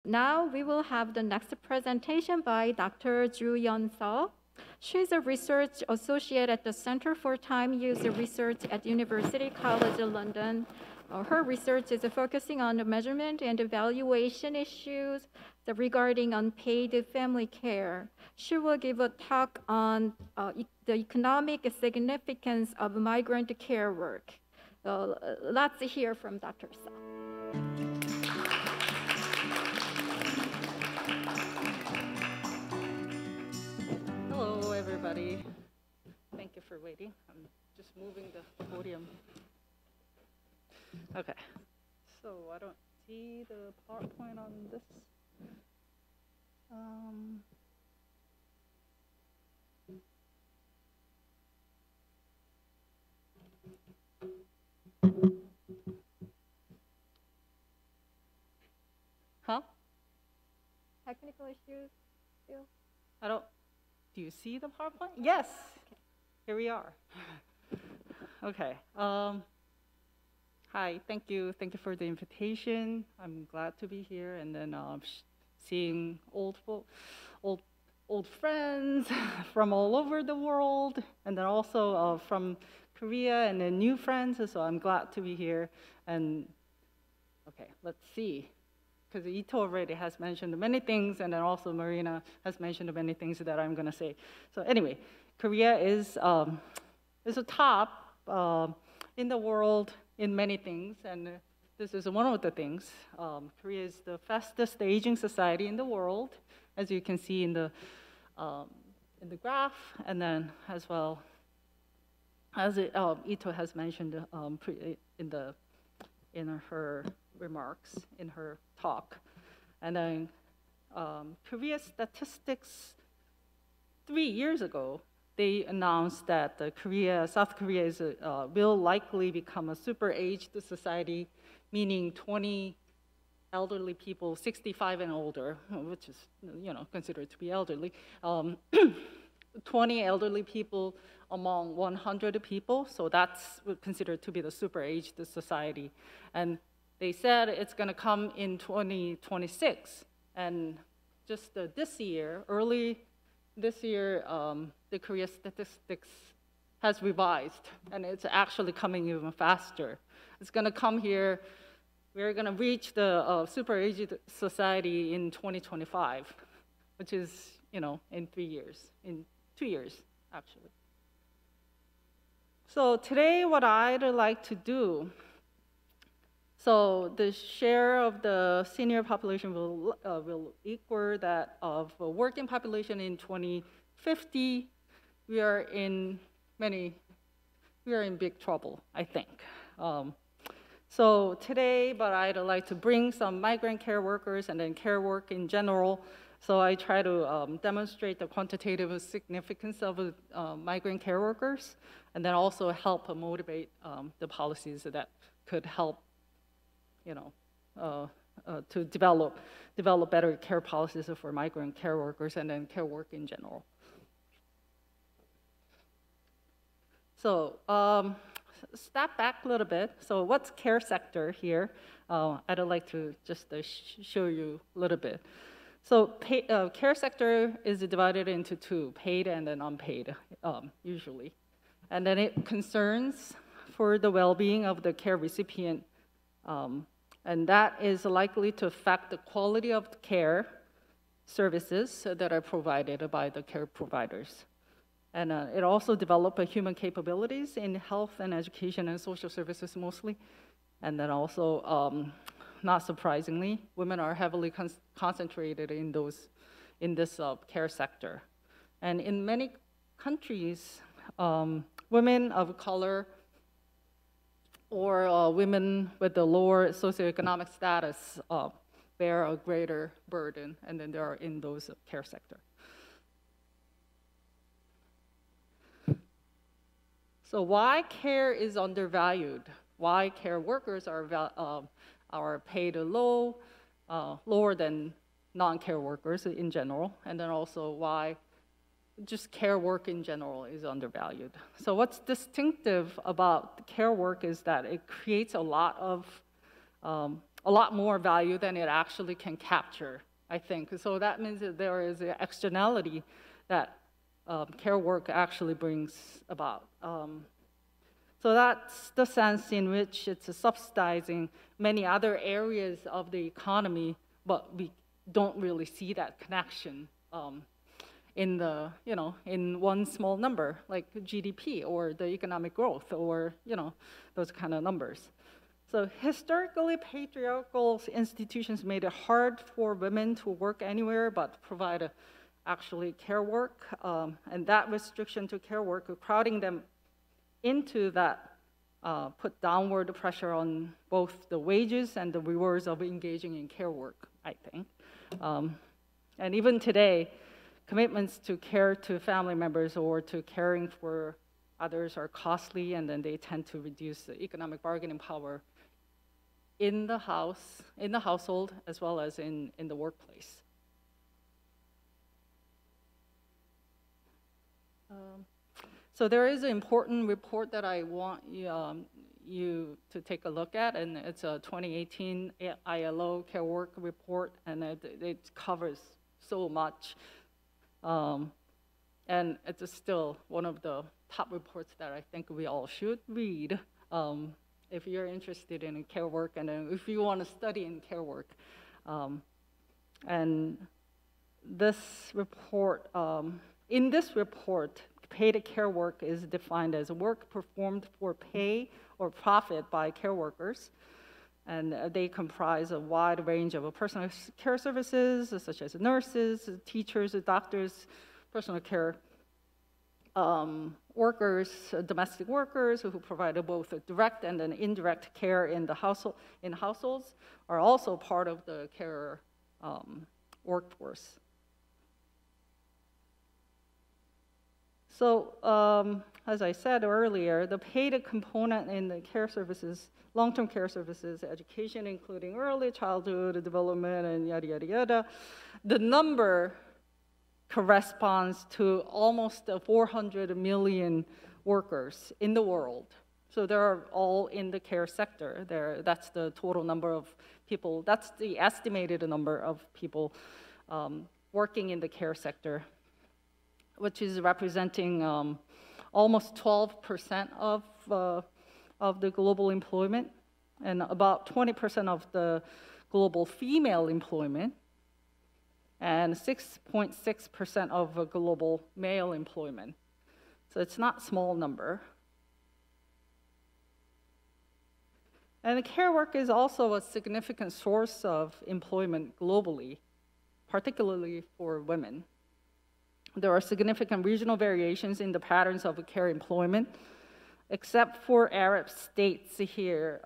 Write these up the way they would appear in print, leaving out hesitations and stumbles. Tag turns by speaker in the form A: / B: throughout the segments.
A: Now we will have the next presentation by Dr. Jooyeoun. She's a research associate at the Center for Time Use Research at University College London. Her research is focusing on the measurement and evaluation issues regarding unpaid family care. She will give a talk on the economic significance of migrant care work. Let's hear from Dr. Sa.
B: Hello, everybody. Thank you for waiting. I'm just moving the podium. Okay, so I don't see the PowerPoint on this. Huh?
A: Technical issues still?
B: I don't. Do you see the PowerPoint? Yes. Okay. Here we are. Okay. Hi. Thank you. Thank you for the invitation. I'm glad to be here, and then seeing old friends from all over the world, and then also from Korea, and then new friends. So I'm glad to be here. And okay, let's see. Because Int'l already has mentioned many things, and then also Marina has mentioned many things that I'm going to say. So anyway, Korea is a top in the world in many things, and this is one of the things. Korea is the fastest aging society in the world, as you can see in the graph, and then as well as Int'l has mentioned in her remarks in her talk. And then Korea's statistics 3 years ago, they announced that South Korea will likely become a super aged society, meaning 20 elderly people, 65 and older, which is considered to be elderly, 20 elderly people among 100 people. So that's considered to be the super aged society. And they said it's going to come in 2026, and just early this year, the Korea statistics has revised, and it's actually coming even faster. It's going to come here. We're going to reach the super aged society in 2025, which is in 3 years, in 2 years actually. So today, what I'd like to do. So the share of the senior population will equal that of a working population in 2050. We are in big trouble, I think. So today, but I'd like to bring some migrant care workers and then care work in general. So I try to demonstrate the quantitative significance of migrant care workers, and then also help motivate the policies that could help to develop better care policies for migrant care workers and then care work in general. So step back a little bit. So what's care sector here? I'd like to just show you a little bit. So care sector is divided into two, paid and then unpaid, usually. And then it concerns for the well-being of the care recipient, and that is likely to affect the quality of the care services that are provided by the care providers. And it also develops human capabilities in health and education and social services mostly. And then also, not surprisingly, women are heavily concentrated in this care sector. And in many countries, women of color or women with a lower socioeconomic status bear a greater burden, and then they are in those care sector. So why care is undervalued? Why care workers are paid lower than non-care workers in general, and then also why just care work in general is undervalued. So what's distinctive about care work is that it creates a lot of a lot more value than it actually can capture, I think. So that means that there is an externality that care work actually brings about. So that's the sense in which it's subsidizing many other areas of the economy, but we don't really see that connection in the, in one small number, like GDP or the economic growth or, those kind of numbers. So historically, patriarchal institutions made it hard for women to work anywhere but provide actually care work. And that restriction to care work, crowding them into that, put downward pressure on both the wages and the rewards of engaging in care work, I think. And even today, commitments to care to family members or to caring for others are costly, and then they tend to reduce the economic bargaining power in the household, as well as in the workplace. So there is an important report that I want you to take a look at, and it's a 2018 ILO Care Work report, and it covers so much. And it's still one of the top reports that I think we all should read if you're interested in care work and if you want to study in care work. And this report, in this report, paid care work is defined as work performed for pay or profit by care workers. And they comprise a wide range of personal care services, such as nurses, teachers, doctors, personal care workers, domestic workers who provide both direct and an indirect care in the households are also part of the care workforce. So, as I said earlier, the paid component in the care services, long-term care services, education, including early childhood development and yada, yada, yada, the number corresponds to almost 400 million workers in the world. So they're all in the care sector. That's the total number of people, that's the estimated number of people working in the care sector, which is representing almost 12% of the global employment and about 20% of the global female employment and 6.6% of global male employment. So it's not a small number. And care work is also a significant source of employment globally, particularly for women. There are significant regional variations in the patterns of care employment, except for Arab states here.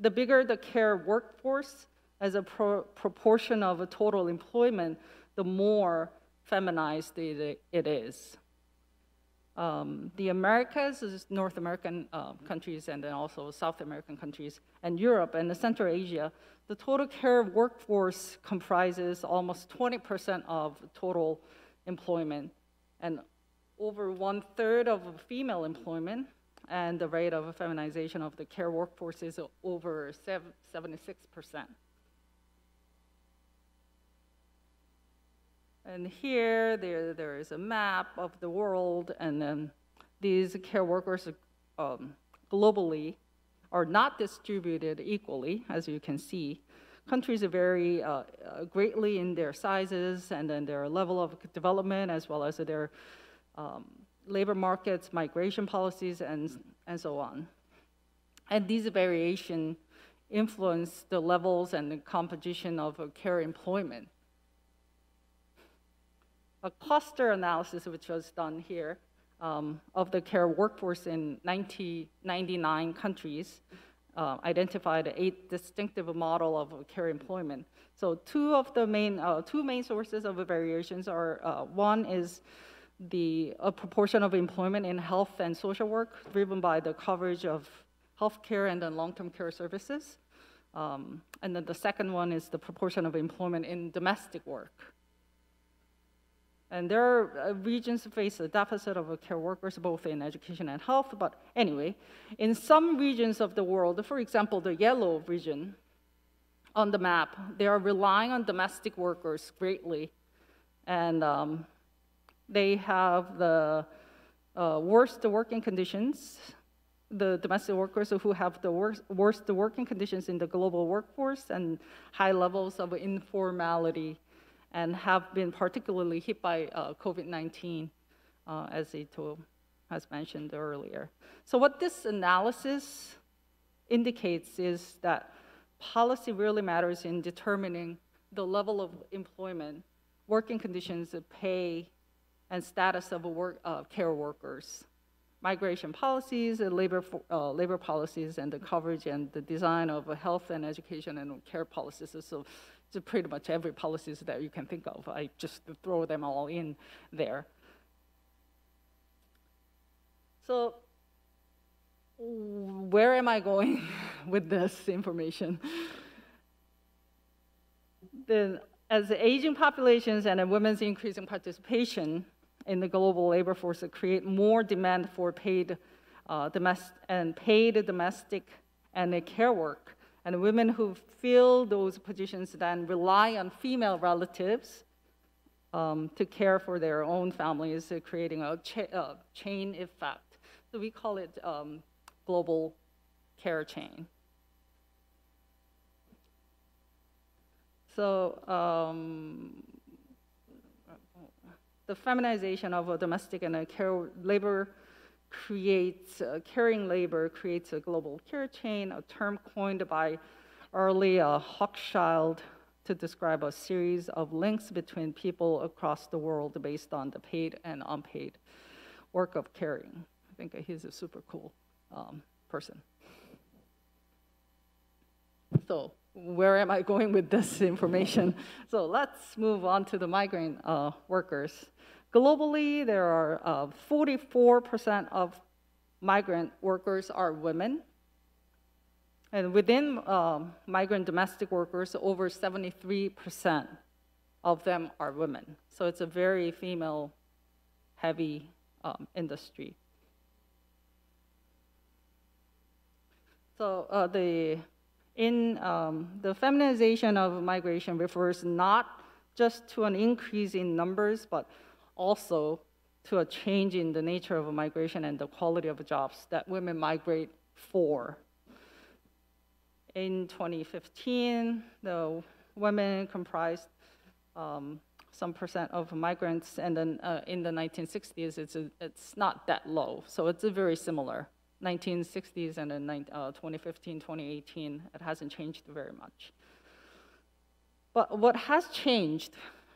B: The bigger the care workforce as a proportion of a total employment, the more feminized it is. The Americas is North American countries, and then also South American countries, and Europe and Central Asia, the total care workforce comprises almost 20% of total employment, and over 1/3 of female employment, and the rate of feminization of the care workforce is over 76%. And here, there is a map of the world, and then these care workers globally are not distributed equally, as you can see. Countries vary greatly in their sizes and then their level of development, as well as their labor markets, migration policies, and so on. And these variations influence the levels and the composition of care employment. A cluster analysis, which was done here, of the care workforce in 99 countries, identified 8 distinctive models of care employment. So two main sources of variations are, one is the proportion of employment in health and social work driven by the coverage of healthcare and then long-term care services. And then the second one is the proportion of employment in domestic work. And there are regions that face a deficit of care workers, both in education and health. But anyway, in some regions of the world, for example, the yellow region, on the map, they are relying on domestic workers greatly, and they have the worst working conditions. The domestic workers who have the worst working conditions in the global workforce and high levels of informality, and have been particularly hit by COVID-19, as Ito has mentioned earlier. So what this analysis indicates is that policy really matters in determining the level of employment, working conditions, pay, and status of care workers. Migration policies, labor policies, and the coverage and the design of health and education and care policies. So pretty much every policies that you can think of. I just throw them all in there. So where am I going with this information? Then, as the aging populations and women's increasing participation in the global labor force create more demand for paid domestic and care work, and women who fill those positions then rely on female relatives to care for their own families, creating a chain effect. So we call it global care chain. So the feminization of domestic and care labor creates, caring labor creates a global care chain, a term coined by early Hochschild to describe a series of links between people across the world based on the paid and unpaid work of caring. I think he's a super cool person. So where am I going with this information? So let's move on to the migrant workers. Globally, there are 44% of migrant workers are women. And within migrant domestic workers, over 73% of them are women. So it's a very female-heavy industry. So the feminization of migration refers not just to an increase in numbers, but also to a change in the nature of migration and the quality of jobs that women migrate for. In 2015, the women comprised some percent of migrants, and then in the 1960s, it's not that low. So it's very similar. 1960s and then 2015, 2018, it hasn't changed very much. But what has changed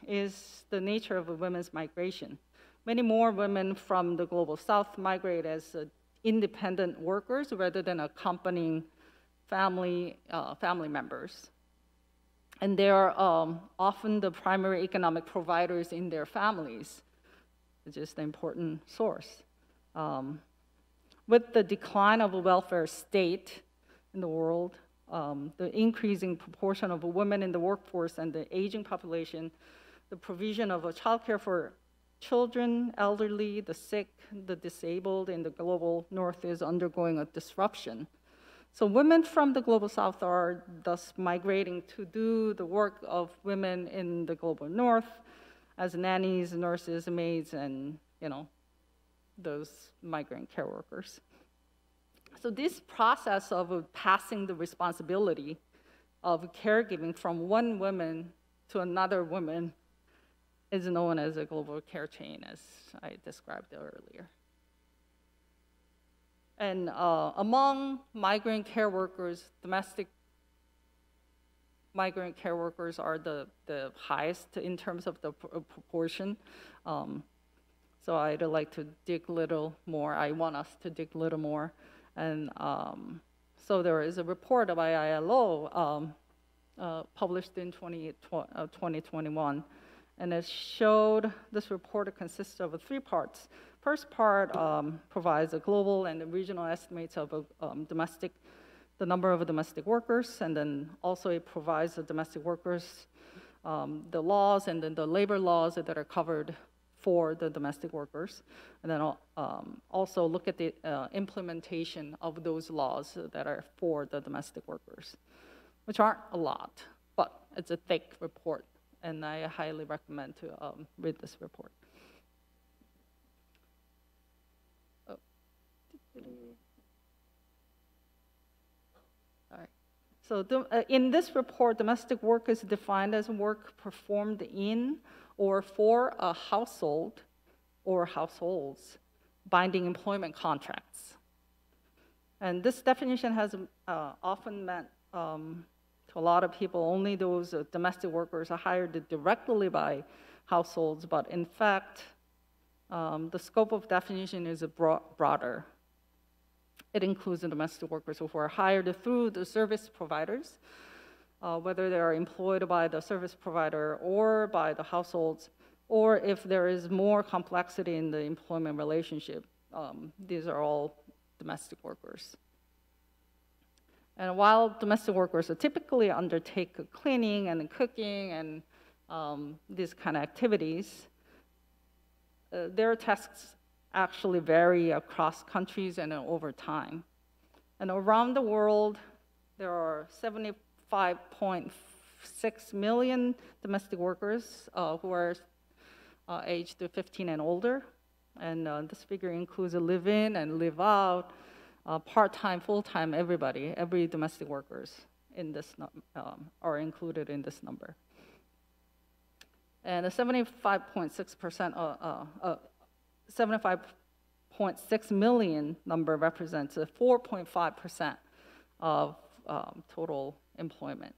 B: is the nature of women's migration. Many more women from the global south migrate as independent workers rather than accompanying family members. And they are often the primary economic providers in their families, which is the important source. With the decline of a welfare state in the world, the increasing proportion of women in the workforce and the aging population, the provision of childcare for children, elderly, the sick, the disabled in the global north is undergoing a disruption. So women from the global south are thus migrating to do the work of women in the global north as nannies, nurses, maids, and those migrant care workers. So this process of passing the responsibility of caregiving from one woman to another woman is known as a global care chain, as I described earlier. And among migrant care workers, domestic migrant care workers are the highest in terms of the proportion. So I'd like to dig a little more. I want us to dig a little more. And so there is a report by ILO published in 2021. And it showed, this report consists of 3 parts. First part provides a global and regional estimates of the number of domestic workers, and then also it provides the domestic workers, the laws and then the labor laws that are covered for the domestic workers, and then also look at the implementation of those laws that are for the domestic workers. which aren't a lot, but it's a thick report, and I highly recommend to read this report. Oh. All right. So in this report, domestic work is defined as work performed in or for a household or households binding employment contracts. And this definition has often meant to a lot of people only those domestic workers are hired directly by households, but in fact, the scope of definition is broader. It includes the domestic workers who are hired through the service providers, whether they are employed by the service provider or by the households, or if there is more complexity in the employment relationship. These are all domestic workers. And while domestic workers typically undertake cleaning and cooking and these kind of activities, their tasks actually vary across countries and over time. And around the world, there are 75.6 million domestic workers who are aged 15 and older. And this figure includes a live-in and live-out, part-time, full-time, everybody, every domestic workers in this are included in this number. And the 75.6 million number represents 4.5% of total employment.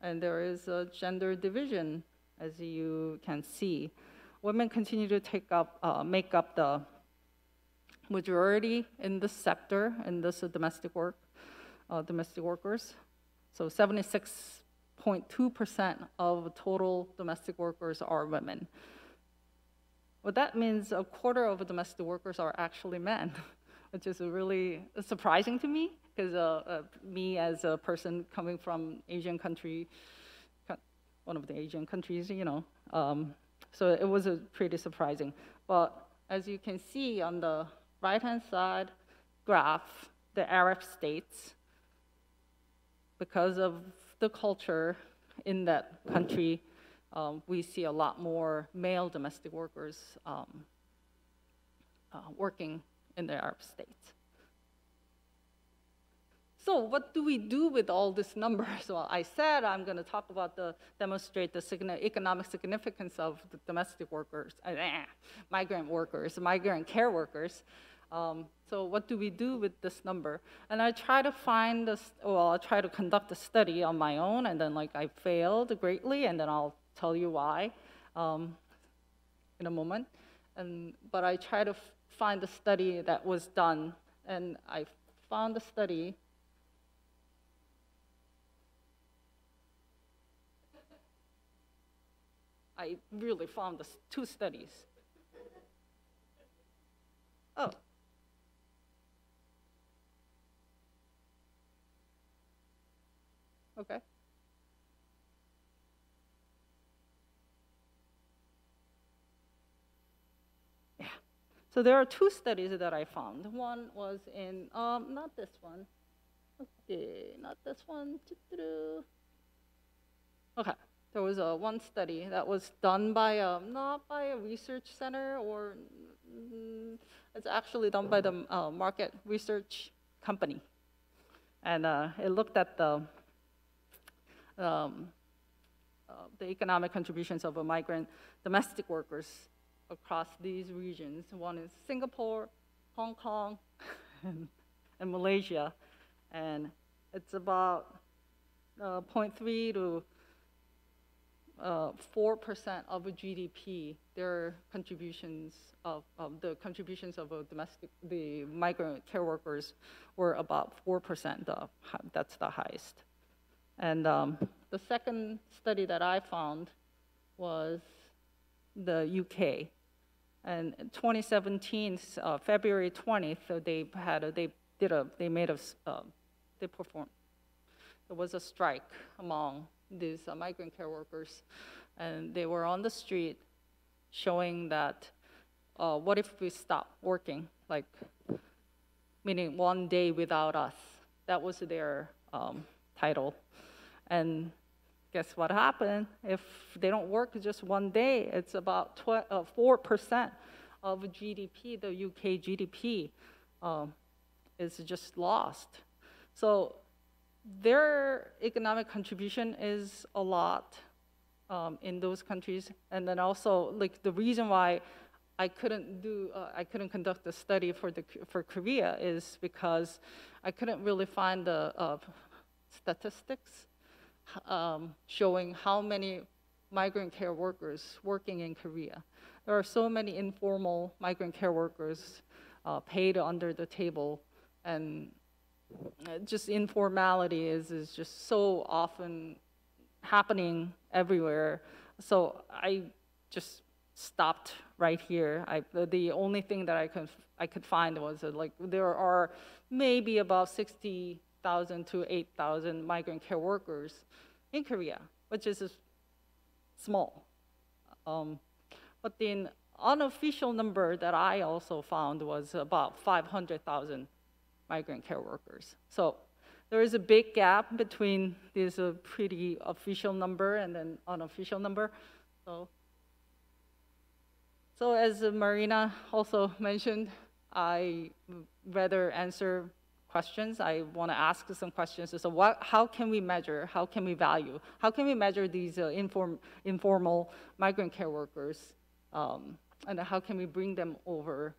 B: And there is a gender division, as you can see. Women continue to make up the majority in this sector, in this domestic workers. So 76.2% of total domestic workers are women. What that means, a quarter of domestic workers are actually men, which is really surprising to me, because me as a person coming from Asian country, one of the Asian countries, so it was pretty surprising. But as you can see on the right-hand side graph, the Arab states, because of the culture in that country, we see a lot more male domestic workers working in the Arab states. So what do we do with all these numbers? Well, I said I'm going to talk about demonstrate the economic significance of the domestic workers, migrant workers, migrant care workers. So what do we do with this number? And I try to find I try to conduct a study on my own, and then I failed greatly, and then I'll tell you why in a moment. But I try to find the study that was done, and I found the study. I really found two studies. Oh. Okay. Yeah. So there are two studies that I found. One was in, not this one. Okay, not this one. Okay. There was one study that was done by not by a research center, or it's actually done by the market research company, and it looked at the economic contributions of migrant domestic workers across these regions. One is Singapore, Hong Kong, and Malaysia, and it's about 0.3 to 4% of GDP. Their contributions of the migrant care workers were about 4%. That's the highest. And the second study that I found was the UK. And in 2017, February 20th, they performed. There was a strike among these migrant care workers, and they were on the street showing that what if we stop working, meaning one day without us, That was their title. And guess what happened? If they don't work just one day, it's about 4% of GDP, the UK GDP, is just lost. So their economic contribution is a lot in those countries. And then also, like, the reason why I couldn't conduct the study for Korea is because I couldn't really find the statistics showing how many migrant care workers working in Korea. There are so many informal migrant care workers paid under the table, and just informality is just so often happening everywhere. So I just stopped right here. The only thing that I could find was like there are maybe about 60,000 to 8,000 migrant care workers in Korea, which is small. But the unofficial number that I also found was about 500,000 migrant care workers. So there is a big gap between this pretty official number and then unofficial number. So as Marina also mentioned, I rather answer questions. I want to ask some questions. So how can we measure? How can we value? How can we measure these informal migrant care workers? And how can we bring them over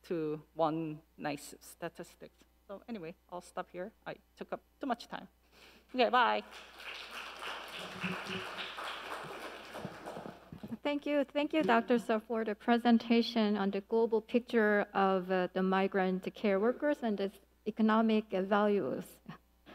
B: to one nice statistics? So anyway, I'll stop here. I took up too much time. Okay, bye.
A: Thank you, Dr. Seo, for the presentation on the global picture of the migrant care workers and its economic values.